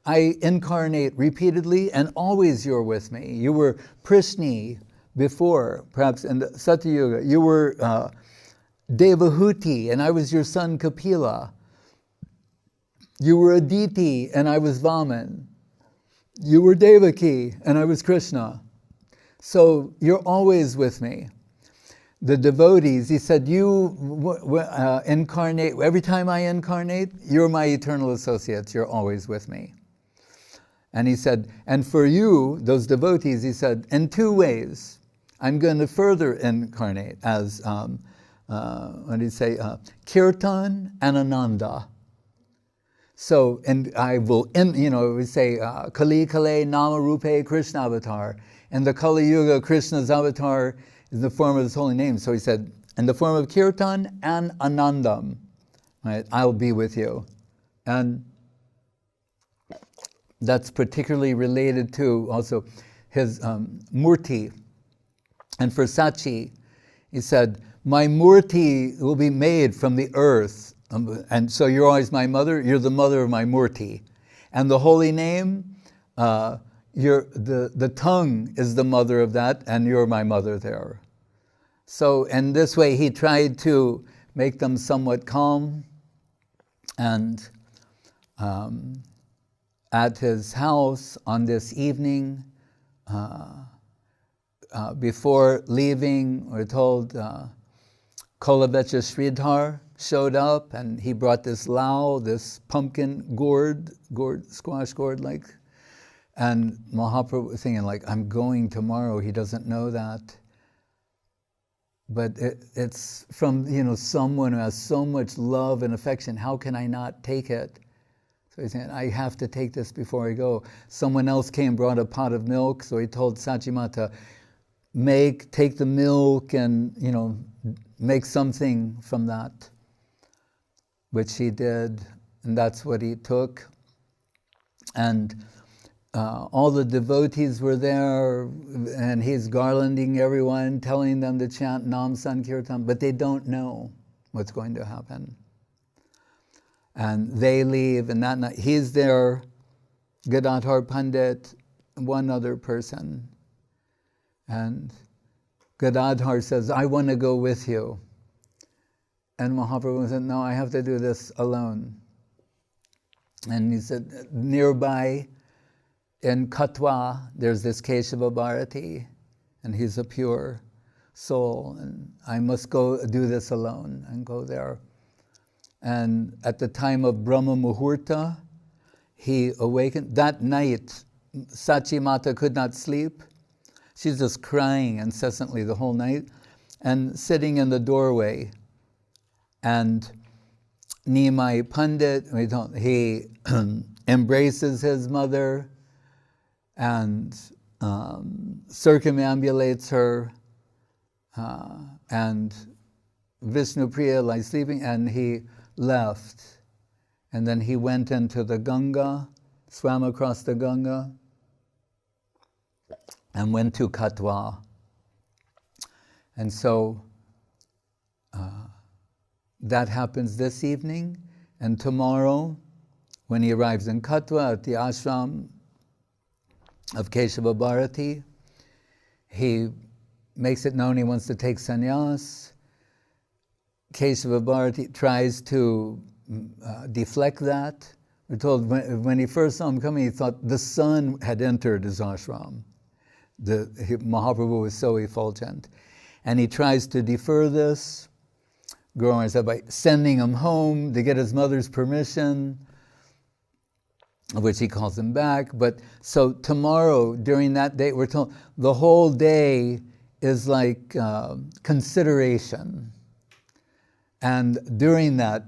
I incarnate repeatedly and always you're with me. You were Prishni before, perhaps in the Satyuga. You were Devahuti, and I was your son Kapila. You were Aditi, and I was Vaman. You were Devaki, and I was Krishna. So you're always with me. The devotees, he said, you incarnate, every time I incarnate, you're my eternal associates, you're always with me. And he said, and for you, those devotees, he said, in two ways, I'm going to further incarnate as what did he say? Kirtan and Ananda. So, and I will, we say, Kali Kale Nama Rupe Krishna Avatar. In the Kali Yuga, Krishna's avatar is the form of his holy name. So he said, in the form of Kirtan and Anandam, right, I'll be with you. And that's particularly related to also his murti. And for Sachi, he said, my murti will be made from the earth. And so you're always my mother, you're the mother of my murti. And the holy name, the tongue is the mother of that, and you're my mother there. So in this way, he tried to make them somewhat calm. And at his house on this evening, before leaving, we're told Kolavecha Sridhar showed up, and he brought this lao, this pumpkin gourd, squash gourd, like, and Mahaprabhu was thinking, like, I'm going tomorrow, he doesn't know that. But it's from, someone who has so much love and affection, how can I not take it? So he's saying, I have to take this before I go. Someone else came, brought a pot of milk, so he told Sachi-mata, take the milk and, make something from that, which he did, and that's what he took. And all the devotees were there, and he's garlanding everyone, telling them to chant Nam-sankirtan, but they don't know what's going to happen. And they leave, and that night, he's there, Gadadhar Pandit, one other person. And Gadadhar says, I want to go with you. And Mahaprabhu said, no, I have to do this alone. And he said, nearby in Katwa, there's this Keshava Bharati, and he's a pure soul, and I must go do this alone and go there. And at the time of Brahma Muhurta, he awakened. That night, Sachi-mata could not sleep. She's just crying incessantly the whole night and sitting in the doorway. And Nimai Pandit, he embraces his mother and circumambulates her, and Vishnupriya lies sleeping, and he left. And then he went into the Ganga, swam across the Ganga, and went to Katwa. And so that happens this evening, and tomorrow, when he arrives in Katwa at the ashram of Keshava Bharati, he makes it known he wants to take sannyas. Keshava Bharati tries to deflect that. We're told when he first saw him coming, he thought the sun had entered his ashram. Mahaprabhu was so effulgent. And he tries to defer this. Guru Maharaj said by sending him home to get his mother's permission, of which he calls him back. But so tomorrow, during that day, we're told the whole day is like consideration. And during that,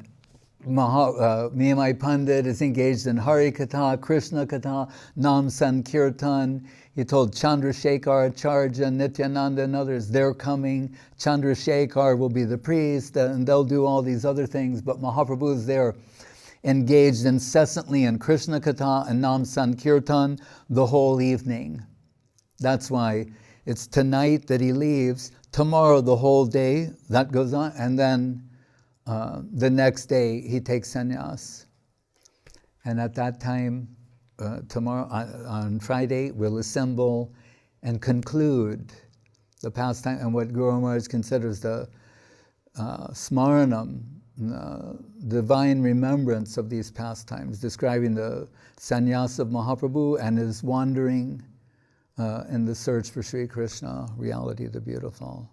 Nimai Pandit is engaged in Hari Katha, Krishna Katha, Nam-sankirtan. He told Chandrasekhar, Acharya, Nityananda, and others, they're coming. Chandrasekhar will be the priest, and they'll do all these other things. But Mahaprabhu is there, engaged incessantly in Krishna Katha and Nam-sankirtan the whole evening. That's why it's tonight that he leaves. Tomorrow, the whole day, that goes on. And then the next day, he takes sannyas. And at that time, tomorrow, on Friday, we'll assemble and conclude the pastime and what Guru Maharaj considers the smaranam, divine remembrance of these pastimes, describing the sannyas of Mahaprabhu and his wandering in the search for Sri Krishna, reality the beautiful.